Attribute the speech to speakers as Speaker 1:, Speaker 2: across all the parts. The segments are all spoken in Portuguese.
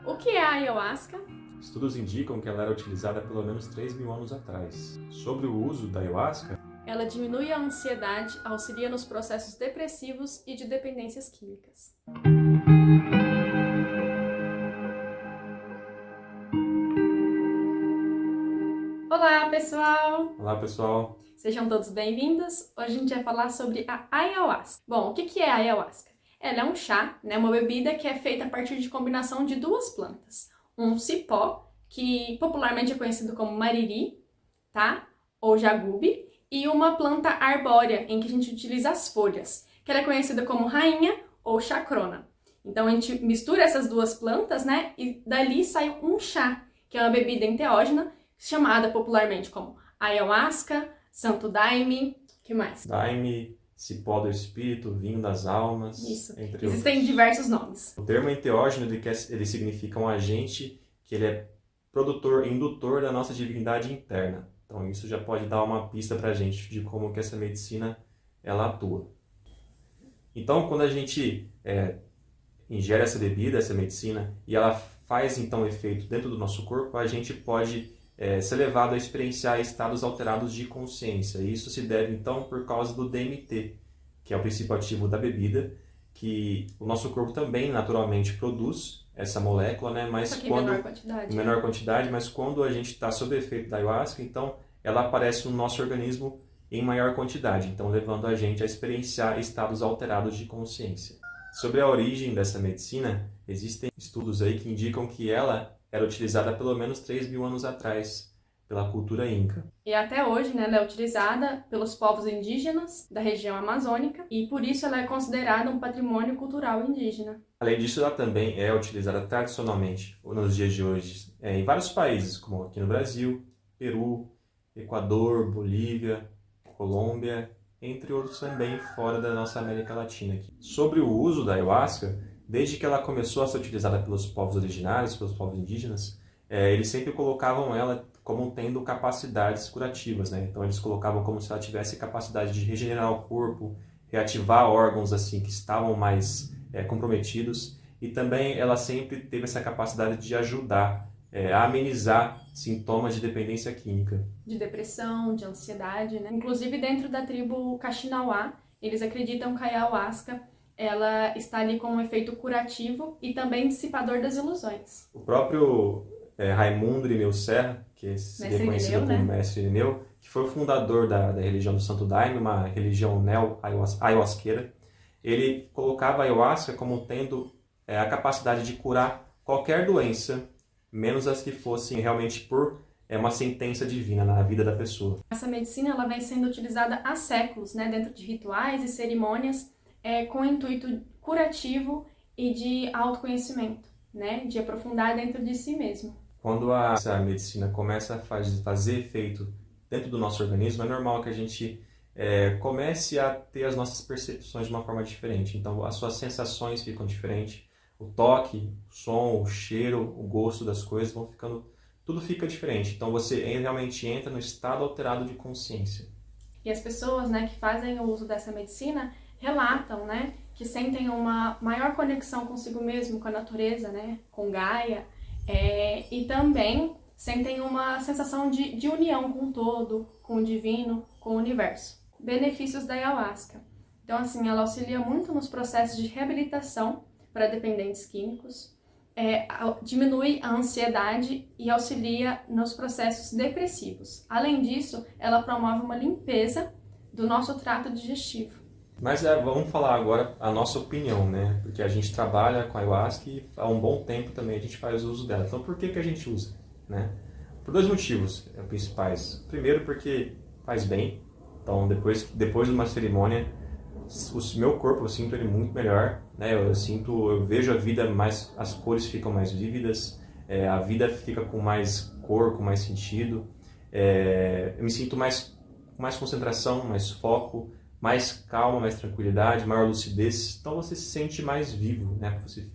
Speaker 1: O que é a ayahuasca?
Speaker 2: Estudos indicam que ela era utilizada há pelo menos 3.000 anos atrás. Sobre o uso da ayahuasca,
Speaker 1: Ela diminui a ansiedade, auxilia nos processos depressivos e de dependências químicas. Olá, pessoal!
Speaker 2: olá pessoal,
Speaker 1: Sejam todos bem-vindos. Hoje a gente vai falar sobre a ayahuasca. Bom, o que é a ayahuasca? Ela é um chá, uma bebida que é feita a partir de combinação de duas plantas. Um cipó, que popularmente é conhecido como mariri, tá? Ou jagube, e uma planta arbórea, em que a gente utiliza as folhas, que ela é conhecida como rainha ou chacrona. Então a gente mistura essas duas plantas, e dali sai um chá, que é uma bebida enteógena, chamada popularmente como ayahuasca, santo daime, que mais?
Speaker 2: daime, cipó do espírito, vinho das almas,
Speaker 1: Isso.
Speaker 2: entre
Speaker 1: Existem
Speaker 2: outros.
Speaker 1: diversos nomes.
Speaker 2: O termo enteógeno ele significa um agente que ele é produtor, indutor da nossa divindade interna. Então isso já pode dar uma pista para a gente de como que essa medicina ela atua. Então quando a gente ingere essa bebida, essa medicina, e ela faz então efeito dentro do nosso corpo, a gente pode ser levado a experienciar estados alterados de consciência. E isso se deve então por causa do DMT, que é o princípio ativo da bebida, que o nosso corpo também naturalmente produz essa molécula, mas
Speaker 1: Só que
Speaker 2: quando
Speaker 1: em
Speaker 2: menor quantidade, mas quando a gente está sob efeito da ayahuasca, então ela aparece no nosso organismo em maior quantidade, então levando a gente a experienciar estados alterados de consciência. Sobre a origem dessa medicina, existem estudos aí que indicam que ela era utilizada há pelo menos 3.000 anos atrás pela cultura inca.
Speaker 1: E até hoje, ela é utilizada pelos povos indígenas da região amazônica e por isso ela é considerada um patrimônio cultural indígena.
Speaker 2: Além disso, ela também é utilizada tradicionalmente nos dias de hoje em vários países, como aqui no Brasil, Peru, Equador, Bolívia, Colômbia, entre outros também fora da nossa América Latina. Sobre o uso da ayahuasca, desde que ela começou a ser utilizada pelos povos originários, pelos povos indígenas, eles sempre colocavam ela como tendo capacidades curativas, Então eles colocavam como se ela tivesse capacidade de regenerar o corpo, reativar órgãos assim que estavam mais comprometidos, e também ela sempre teve essa capacidade de ajudar a amenizar sintomas de dependência química.
Speaker 1: De depressão, de ansiedade, Inclusive dentro da tribo Kaxinawá, eles acreditam que a ayahuasca ela está ali com um efeito curativo e também dissipador das ilusões.
Speaker 2: O próprio Raimundo Irineu Serra, que seria conhecido como Mestre Irineu, que foi o fundador da religião do Santo Daime, uma religião neo-ayahuasqueira, ele colocava a ayahuasca como tendo a capacidade de curar qualquer doença, menos as que fossem realmente por uma sentença divina na vida da pessoa.
Speaker 1: Essa medicina ela vem sendo utilizada há séculos, dentro de rituais e cerimônias, com o intuito curativo e de autoconhecimento, de aprofundar dentro de si mesmo.
Speaker 2: Quando essa medicina começa a fazer efeito dentro do nosso organismo, é normal que a gente comece a ter as nossas percepções de uma forma diferente. Então, as suas sensações ficam diferentes, o toque, o som, o cheiro, o gosto das coisas vão ficando... Tudo fica diferente. Então, você realmente entra no estado alterado de consciência.
Speaker 1: E as pessoas, que fazem o uso dessa medicina relatam, que sentem uma maior conexão consigo mesmo, com a natureza, com Gaia, e também sentem uma sensação de união com o todo, com o divino, com o universo. Benefícios da ayahuasca. Então, assim, ela auxilia muito nos processos de reabilitação para dependentes químicos, diminui a ansiedade e auxilia nos processos depressivos. Além disso, ela promove uma limpeza do nosso trato digestivo.
Speaker 2: Mas vamos falar agora a nossa opinião, Porque a gente trabalha com a ayahuasca e há um bom tempo também a gente faz uso dela. Então por que a gente usa, Por dois motivos principais. Primeiro porque faz bem. Então depois de uma cerimônia, o meu corpo eu sinto ele muito melhor, Eu vejo a vida mais, as cores ficam mais vívidas, a vida fica com mais cor, com mais sentido. Eu me sinto com mais concentração, mais foco, mais calma, mais tranquilidade, maior lucidez. Então você se sente mais vivo,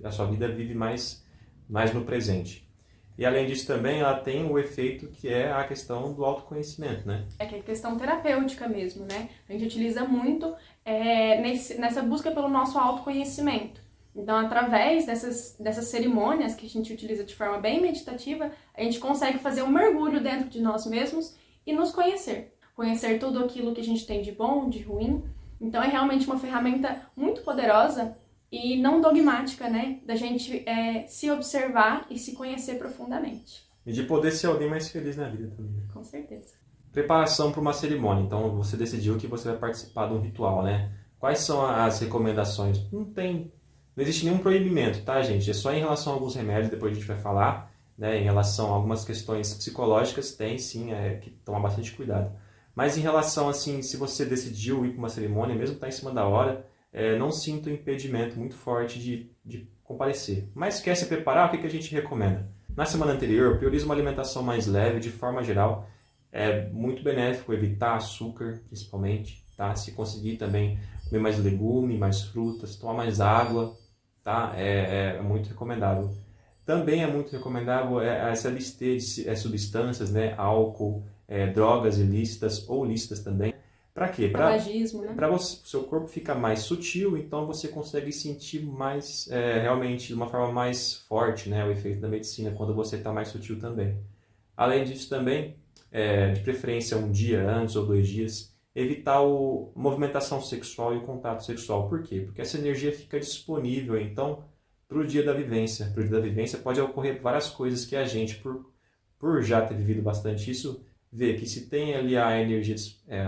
Speaker 2: A sua vida vive mais no presente. E além disso também ela tem o efeito que é a questão do autoconhecimento,
Speaker 1: É que é questão terapêutica mesmo, A gente utiliza muito nessa busca pelo nosso autoconhecimento. Então, através dessas cerimônias que a gente utiliza de forma bem meditativa, a gente consegue fazer um mergulho dentro de nós mesmos e nos conhecer. Conhecer tudo aquilo que a gente tem de bom, de ruim. Então, é realmente uma ferramenta muito poderosa e não dogmática, né? Da gente se observar e se conhecer profundamente.
Speaker 2: E de poder ser alguém mais feliz na vida também.
Speaker 1: Com certeza.
Speaker 2: Preparação para uma cerimônia. Então, você decidiu que você vai participar de um ritual, né? Quais são as recomendações? Não existe nenhum proibimento, tá, gente? É só em relação a alguns remédios, depois a gente vai falar, né? Em relação a algumas questões psicológicas, tem sim, que tomar bastante cuidado. Mas em relação, assim, se você decidiu ir para uma cerimônia, mesmo que tá em cima da hora, não sinta um impedimento muito forte de comparecer. Mas quer se preparar, o que a gente recomenda? Na semana anterior, priorize uma alimentação mais leve, de forma geral. É muito benéfico evitar açúcar, principalmente, tá? Se conseguir também comer mais legume, mais frutas, tomar mais água, tá? É muito recomendável. Também é muito recomendável se abster de substâncias, né? Álcool, drogas ilícitas ou lícitas também. Para quê?
Speaker 1: Tabagismo, né?
Speaker 2: Para o seu corpo ficar mais sutil, então você consegue sentir mais, realmente, de uma forma mais forte, né? O efeito da medicina, quando você está mais sutil também. Além disso também, de preferência um dia antes ou 2 dias, evitar a movimentação sexual e o contato sexual. Por quê? Porque essa energia fica disponível, então, para o dia da vivência. Para o dia da vivência pode ocorrer várias coisas que a gente, por já ter vivido bastante isso, vê que se tem ali a energia,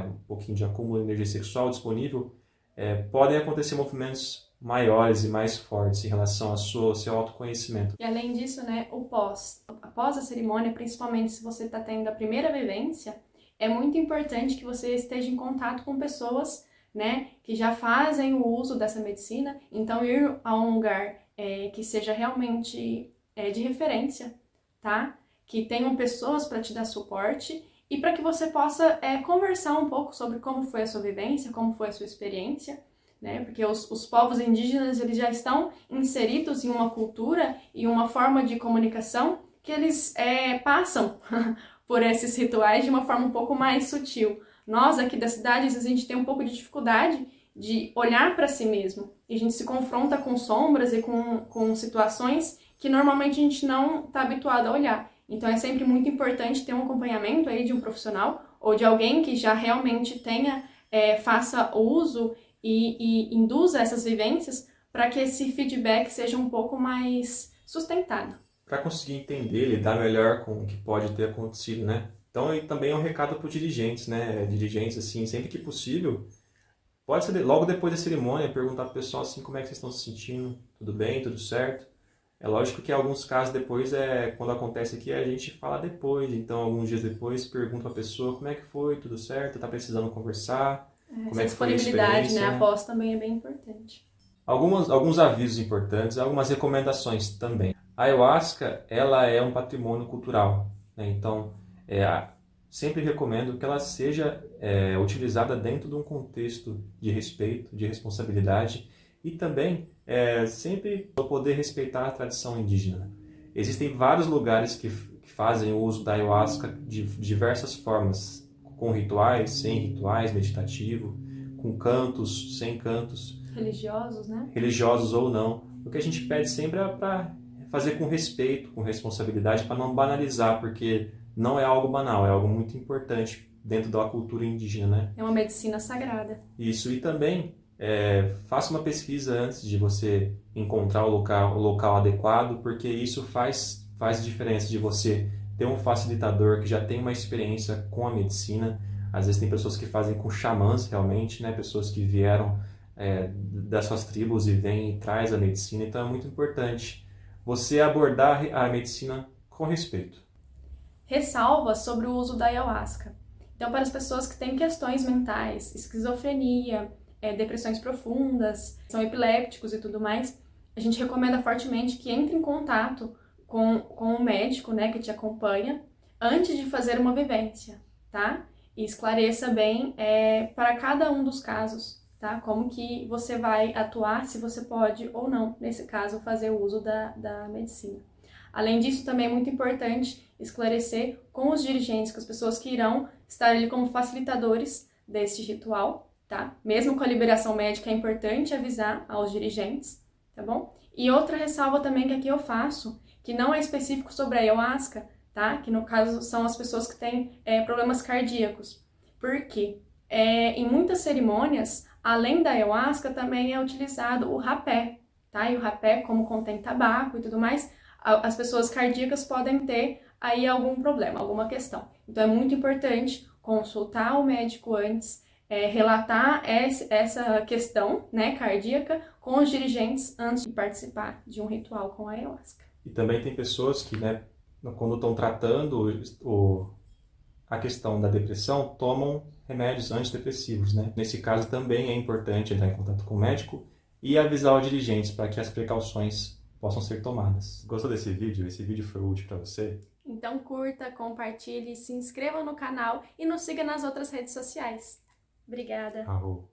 Speaker 2: um pouquinho de acúmulo de energia sexual disponível, podem acontecer movimentos maiores e mais fortes em relação ao seu autoconhecimento.
Speaker 1: E além disso, né, após a cerimônia, principalmente se você está tendo a primeira vivência, é muito importante que você esteja em contato com pessoas, né, que já fazem o uso dessa medicina. Então, ir a um lugar que seja realmente de referência, tá? Que tenham pessoas para te dar suporte e para que você possa conversar um pouco sobre como foi a sua vivência, como foi a sua experiência, né? Porque os povos indígenas, eles já estão inseridos em uma cultura e uma forma de comunicação que eles passam por esses rituais de uma forma um pouco mais sutil. Nós aqui da cidade, às vezes a gente tem um pouco de dificuldade de olhar para si mesmo. E a gente se confronta com sombras e com situações que normalmente a gente não está habituado a olhar. Então é sempre muito importante ter um acompanhamento aí de um profissional ou de alguém que já realmente faça uso e induza essas vivências para que esse feedback seja um pouco mais sustentado.
Speaker 2: Para conseguir entender, lidar melhor com o que pode ter acontecido, né? Então, e também é um recado para os dirigentes, né? Dirigentes, assim, sempre que possível, pode ser logo depois da cerimônia, perguntar para o pessoal assim, como é que vocês estão se sentindo, tudo bem, tudo certo? É lógico que em alguns casos depois, quando acontece aqui, a gente fala depois. Então, alguns dias depois, pergunta para a pessoa como é que foi, tudo certo, está precisando conversar, como é que foi a experiência,
Speaker 1: né? Após também é bem importante.
Speaker 2: Alguns avisos importantes, algumas recomendações também. A ayahuasca, ela é um patrimônio cultural, né? Então, sempre recomendo que ela seja utilizada dentro de um contexto de respeito, de responsabilidade e também sempre poder respeitar a tradição indígena. Existem vários lugares que fazem o uso da ayahuasca de diversas formas, com rituais, sem rituais, meditativo, com cantos, sem cantos.
Speaker 1: Religiosos, né?
Speaker 2: Religiosos ou não. O que a gente pede sempre é para fazer com respeito, com responsabilidade, para não banalizar, porque não é algo banal, é algo muito importante dentro da cultura indígena, né?
Speaker 1: É uma medicina sagrada.
Speaker 2: Isso, e também faça uma pesquisa antes de você encontrar o local adequado, porque isso faz diferença de você ter um facilitador que já tem uma experiência com a medicina. Às vezes tem pessoas que fazem com xamãs realmente, né? Pessoas que vieram das suas tribos e vêm e traz a medicina. Então é muito importante você abordar a medicina com respeito.
Speaker 1: Ressalva sobre o uso da ayahuasca. Então, para as pessoas que têm questões mentais, esquizofrenia, depressões profundas, são epilépticos e tudo mais, a gente recomenda fortemente que entre em contato com um médico, né, que te acompanha antes de fazer uma vivência, tá? E esclareça bem para cada um dos casos, tá? Como que você vai atuar, se você pode ou não, nesse caso, fazer o uso da medicina. Além disso, também é muito importante esclarecer com os dirigentes, com as pessoas que irão estar ali como facilitadores deste ritual, tá? Mesmo com a liberação médica, é importante avisar aos dirigentes, tá bom? E outra ressalva também que aqui eu faço, que não é específico sobre a ayahuasca, tá? Que no caso são as pessoas que têm problemas cardíacos. Por quê? Em muitas cerimônias, além da ayahuasca, também é utilizado o rapé, tá? E o rapé, como contém tabaco e tudo mais, as pessoas cardíacas podem ter aí algum problema, alguma questão. Então é muito importante consultar o médico antes, relatar essa questão, né, cardíaca com os dirigentes antes de participar de um ritual com a ayahuasca.
Speaker 2: E também tem pessoas que, né, quando estão tratando a questão da depressão, tomam remédios antidepressivos, né? Nesse caso também é importante entrar em contato com o médico e avisar os dirigentes para que as precauções possam ser tomadas. Gostou desse vídeo? Esse vídeo foi útil para você?
Speaker 1: Então curta, compartilhe, se inscreva no canal e nos siga nas outras redes sociais. Obrigada!
Speaker 2: Arro.